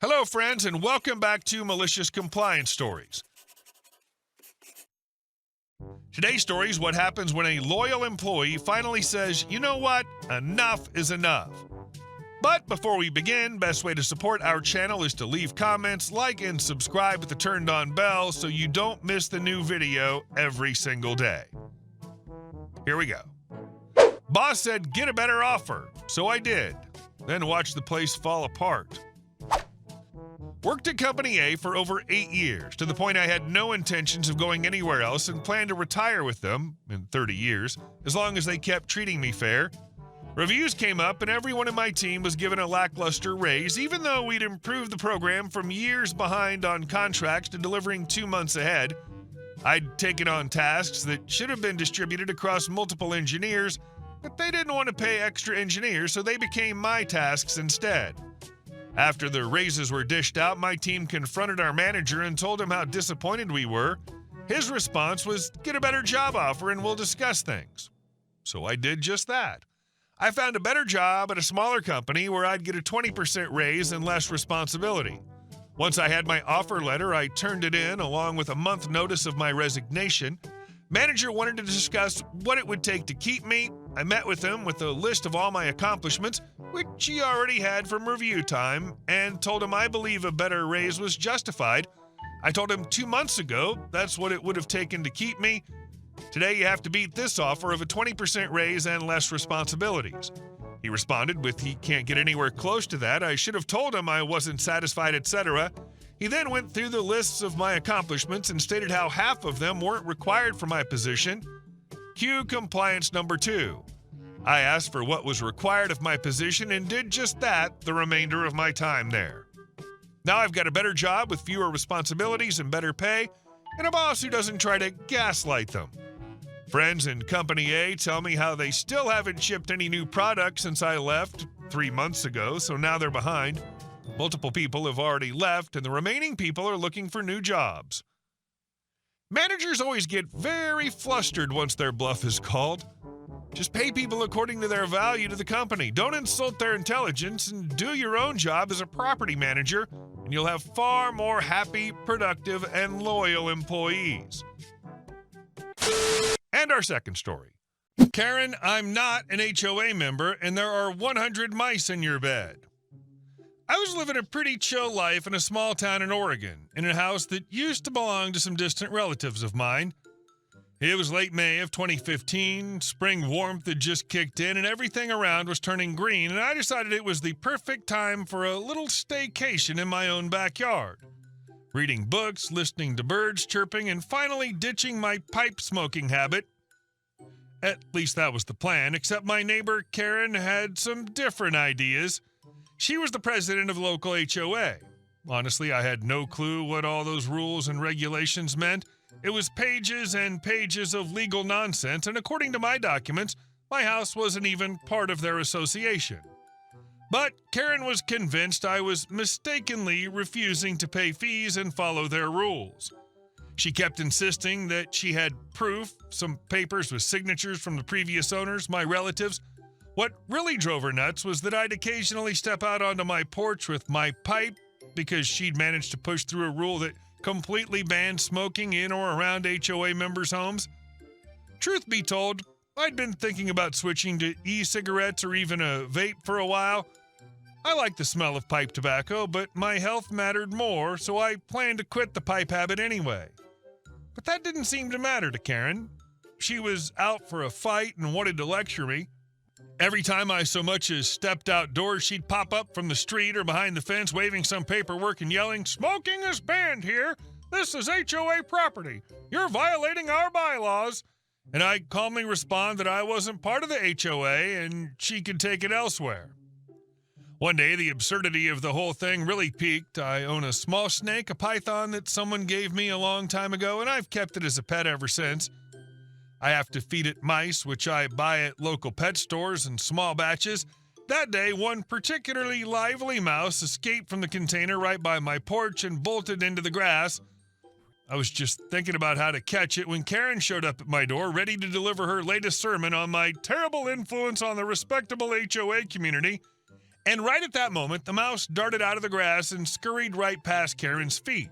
Hello, friends, and welcome back to Malicious Compliance Stories. Today's story is what happens when a loyal employee finally says, you know what, enough is enough. But before we begin, best way to support our channel is to leave comments, like, and subscribe with the turned on bell so you don't miss the new video every single day. Here we go. Boss said, get a better offer, so I did. Then watched the place fall apart. Worked at Company A for over 8 years, to the point I had no intentions of going anywhere else and planned to retire with them in 30 years, as long as they kept treating me fair. Reviews came up and everyone in my team was given a lackluster raise, even though we'd improved the program from years behind on contracts to delivering 2 months ahead. I'd taken on tasks that should have been distributed across multiple engineers, but they didn't want to pay extra engineers, so they became my tasks instead. After the raises were dished out, my team confronted our manager and told him how disappointed we were. His response was, get a better job offer and we'll discuss things. So I did just that. I found a better job at a smaller company where I'd get a 20% raise and less responsibility. Once I had my offer letter, I turned it in along with a month notice of my resignation. Manager wanted to discuss what it would take to keep me. I met with him with a list of all my accomplishments, which he already had from review time, and told him I believe a better raise was justified. I told him 2 months ago that's what it would have taken to keep me. Today you have to beat this offer of a 20% raise and less responsibilities. He responded with he can't get anywhere close to that. I should have told him I wasn't satisfied, etc. He then went through the lists of my accomplishments and stated how half of them weren't required for my position. Cue compliance number 2. I asked for what was required of my position and did just that the remainder of my time there. Now I've got a better job with fewer responsibilities and better pay, and a boss who doesn't try to gaslight them. Friends in Company A tell me how they still haven't shipped any new products since I left 3 months ago, so now they're behind. Multiple people have already left, and the remaining people are looking for new jobs. Managers always get very flustered once their bluff is called. Just pay people according to their value to the company. Don't insult their intelligence, and do your own job as a property manager, and you'll have far more happy, productive, and loyal employees. And our second story. Karen, I'm not an HOA member, and there are 100 mice in your bed. I was living a pretty chill life in a small town in Oregon, in a house that used to belong to some distant relatives of mine. It was late May of 2015, spring warmth had just kicked in, and everything around was turning green, and I decided it was the perfect time for a little staycation in my own backyard. Reading books, listening to birds chirping, and finally ditching my pipe smoking habit. At least that was the plan, except my neighbor Karen had some different ideas. She was the president of the local HOA. Honestly, I had no clue what all those rules and regulations meant. It was pages and pages of legal nonsense, and according to my documents, my house wasn't even part of their association. But Karen was convinced I was mistakenly refusing to pay fees and follow their rules. She kept insisting that she had proof, some papers with signatures from the previous owners, my relatives. What really drove her nuts was that I'd occasionally step out onto my porch with my pipe because she'd managed to push through a rule that completely banned smoking in or around HOA members' homes. Truth be told, I'd been thinking about switching to e-cigarettes or even a vape for a while. I like the smell of pipe tobacco, but my health mattered more, so I planned to quit the pipe habit anyway. But that didn't seem to matter to Karen. She was out for a fight and wanted to lecture me. Every time I so much as stepped outdoors, she'd pop up from the street or behind the fence waving some paperwork and yelling, "Smoking is banned here! This is HOA property! You're violating our bylaws!" And I'd calmly respond that I wasn't part of the HOA and she could take it elsewhere. One day, the absurdity of the whole thing really peaked. I own a small snake, a python that someone gave me a long time ago, and I've kept it as a pet ever since. I have to feed it mice, which I buy at local pet stores in small batches. That day, one particularly lively mouse escaped from the container right by my porch and bolted into the grass. I was just thinking about how to catch it when Karen showed up at my door, ready to deliver her latest sermon on my terrible influence on the respectable HOA community. And right at that moment, the mouse darted out of the grass and scurried right past Karen's feet.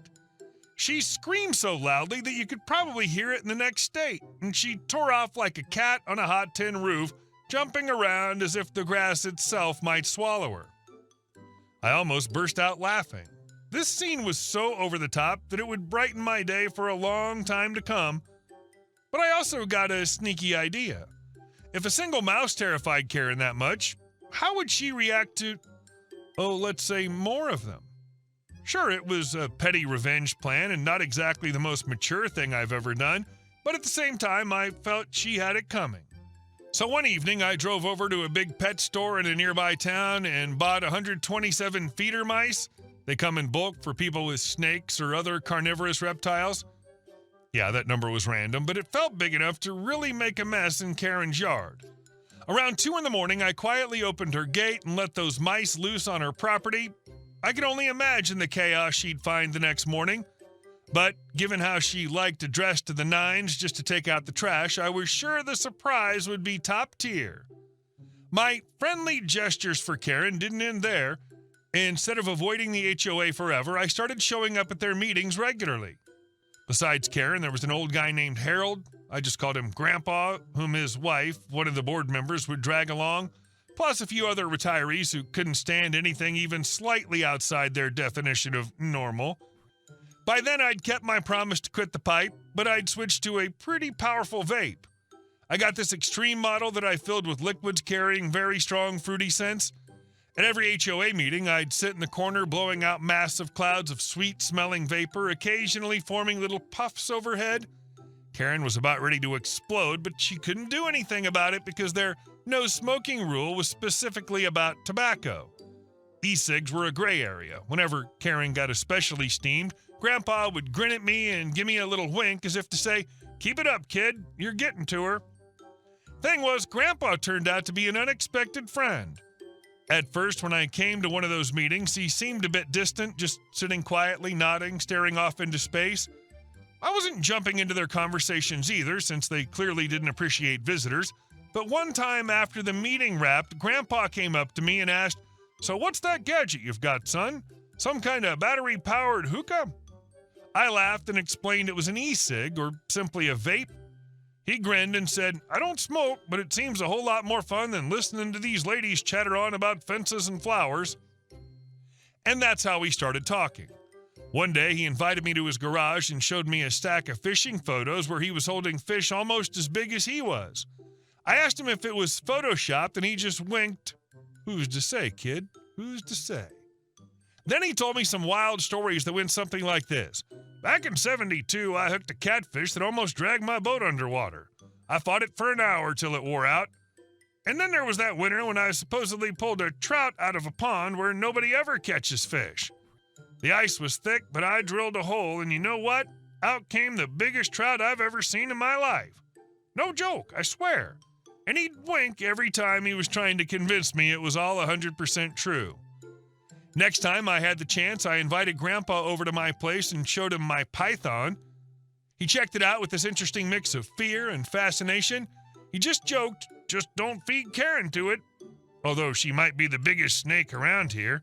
She screamed so loudly that you could probably hear it in the next state, and she tore off like a cat on a hot tin roof, jumping around as if the grass itself might swallow her. I almost burst out laughing. This scene was so over the top that it would brighten my day for a long time to come, but I also got a sneaky idea. If a single mouse terrified Karen that much, how would she react to, let's say more of them? Sure, it was a petty revenge plan and not exactly the most mature thing I've ever done, but at the same time, I felt she had it coming. So one evening, I drove over to a big pet store in a nearby town and bought 127 feeder mice. They come in bulk for people with snakes or other carnivorous reptiles. Yeah, that number was random, but it felt big enough to really make a mess in Karen's yard. Around 2 a.m, I quietly opened her gate and let those mice loose on her property. I could only imagine the chaos she'd find the next morning. But given how she liked to dress to the nines just to take out the trash, I was sure the surprise would be top tier. My friendly gestures for Karen didn't end there. Instead of avoiding the HOA forever, I started showing up at their meetings regularly. Besides Karen, there was an old guy named Harold. I just called him Grandpa, whom his wife, one of the board members, would drag along, plus a few other retirees who couldn't stand anything even slightly outside their definition of normal. By then, I'd kept my promise to quit the pipe, but I'd switched to a pretty powerful vape. I got this extreme model that I filled with liquids carrying very strong fruity scents. At every HOA meeting, I'd sit in the corner blowing out massive clouds of sweet-smelling vapor, occasionally forming little puffs overhead. Karen was about ready to explode, but she couldn't do anything about it because their no smoking rule was specifically about tobacco. E-cigs were a gray area. Whenever Karen got especially steamed, Grandpa would grin at me and give me a little wink as if to say, "Keep it up, kid, you're getting to her." Thing was, Grandpa turned out to be an unexpected friend. At first, when I came to one of those meetings, he seemed a bit distant, just sitting quietly, nodding, staring off into space. I wasn't jumping into their conversations either, since they clearly didn't appreciate visitors. But one time after the meeting wrapped, Grandpa came up to me and asked, "So what's that gadget you've got, son? Some kind of battery-powered hookah?" I laughed and explained it was an e-cig, or simply a vape. He grinned and said, "I don't smoke, but it seems a whole lot more fun than listening to these ladies chatter on about fences and flowers." And that's how we started talking. One day, he invited me to his garage and showed me a stack of fishing photos where he was holding fish almost as big as he was. I asked him if it was photoshopped, and he just winked. "Who's to say, kid? Who's to say?" Then he told me some wild stories that went something like this. "Back in '72, I hooked a catfish that almost dragged my boat underwater. I fought it for an hour till it wore out. And then there was that winter when I supposedly pulled a trout out of a pond where nobody ever catches fish. The ice was thick, but I drilled a hole, and you know what? Out came the biggest trout I've ever seen in my life. No joke, I swear." And he'd wink every time he was trying to convince me it was all 100% true. Next time I had the chance, I invited Grandpa over to my place and showed him my python. He checked it out with this interesting mix of fear and fascination. He just joked, "Just don't feed Karen to it," although she might be the biggest snake around here.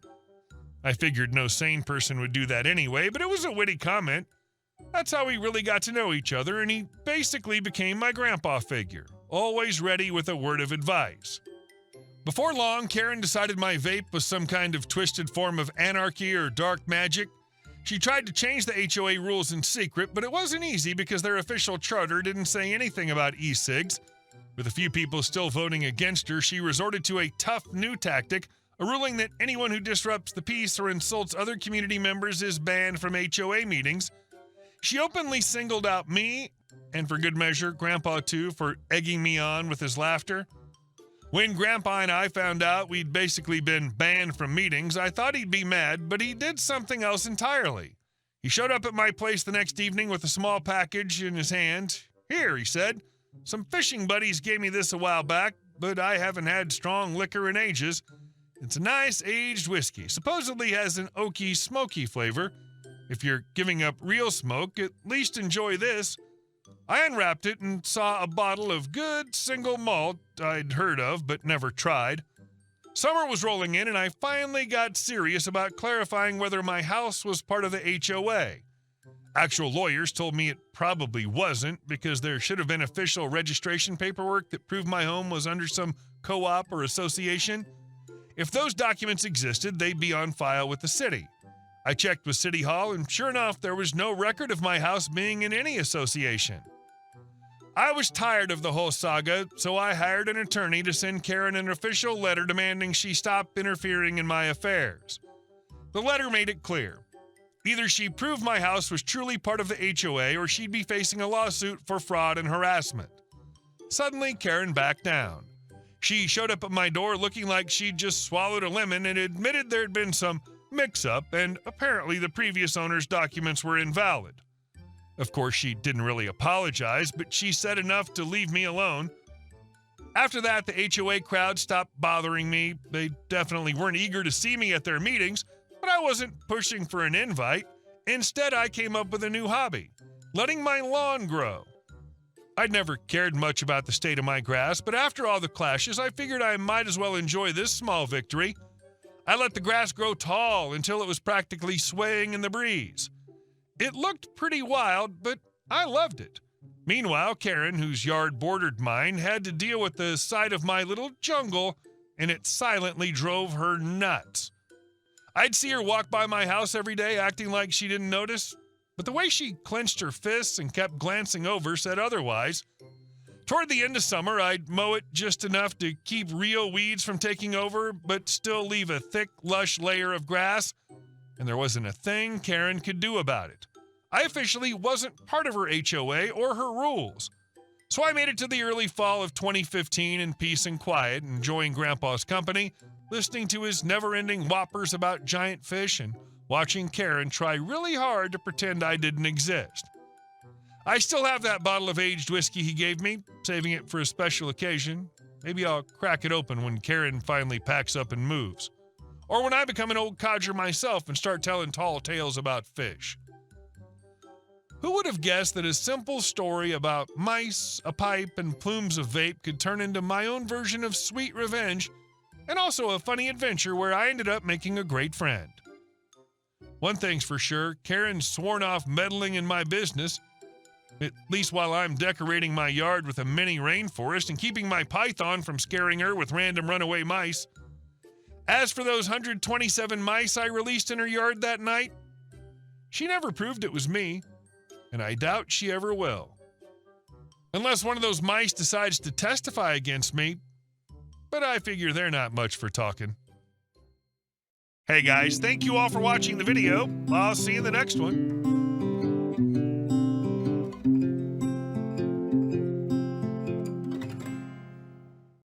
I figured no sane person would do that anyway, but it was a witty comment. That's how we really got to know each other, and he basically became my grandpa figure, always ready with a word of advice. Before long, Karen decided my vape was some kind of twisted form of anarchy or dark magic. She tried to change the HOA rules in secret, but it wasn't easy because their official charter didn't say anything about e-cigs. With a few people still voting against her, she resorted to a tough new tactic, a ruling that anyone who disrupts the peace or insults other community members is banned from HOA meetings. She openly singled out me, and for good measure, Grandpa too, for egging me on with his laughter. When Grandpa and I found out we'd basically been banned from meetings, I thought he'd be mad, but he did something else entirely. He showed up at my place the next evening with a small package in his hand. "Here," he said, "some fishing buddies gave me this a while back, but I haven't had strong liquor in ages. It's a nice aged whiskey. Supposedly has an oaky, smoky flavor. If you're giving up real smoke, at least enjoy this." I unwrapped it and saw a bottle of good single malt I'd heard of but never tried. Summer was rolling in, and I finally got serious about clarifying whether my house was part of the HOA. Actual lawyers told me it probably wasn't, because there should have been official registration paperwork that proved my home was under some co-op or association. If those documents existed, they'd be on file with the city. I checked with City Hall, and sure enough, there was no record of my house being in any association. I was tired of the whole saga, so I hired an attorney to send Karen an official letter demanding she stop interfering in my affairs. The letter made it clear. Either she proved my house was truly part of the HOA, or she'd be facing a lawsuit for fraud and harassment. Suddenly, Karen backed down. She showed up at my door looking like she'd just swallowed a lemon and admitted there'd been some mix-up, and apparently the previous owner's documents were invalid. Of course, she didn't really apologize, but she said enough to leave me alone. After that, the HOA crowd stopped bothering me. They definitely weren't eager to see me at their meetings, but I wasn't pushing for an invite. Instead, I came up with a new hobby, letting my lawn grow. I'd never cared much about the state of my grass, but after all the clashes, I figured I might as well enjoy this small victory. I let the grass grow tall until it was practically swaying in the breeze. It looked pretty wild, but I loved it. Meanwhile, Karen, whose yard bordered mine, had to deal with the sight of my little jungle, and it silently drove her nuts. I'd see her walk by my house every day acting like she didn't notice, but the way she clenched her fists and kept glancing over said otherwise. Toward the end of summer, I'd mow it just enough to keep real weeds from taking over, but still leave a thick, lush layer of grass, and there wasn't a thing Karen could do about it. I officially wasn't part of her HOA or her rules. So I made it to the early fall of 2015 in peace and quiet, enjoying Grandpa's company, listening to his never-ending whoppers about giant fish, and watching Karen try really hard to pretend I didn't exist. I still have that bottle of aged whiskey he gave me, saving it for a special occasion. Maybe I'll crack it open when Karen finally packs up and moves. Or when I become an old codger myself and start telling tall tales about fish. Who would have guessed that a simple story about mice, a pipe, and plumes of vape could turn into my own version of sweet revenge, and also a funny adventure where I ended up making a great friend. One thing's for sure, Karen's sworn off meddling in my business, at least while I'm decorating my yard with a mini rainforest and keeping my python from scaring her with random runaway mice. As for those 127 mice I released in her yard that night, she never proved it was me, and I doubt she ever will. Unless one of those mice decides to testify against me, but I figure they're not much for talking. Hey guys, thank you all for watching the video. I'll see you in the next one.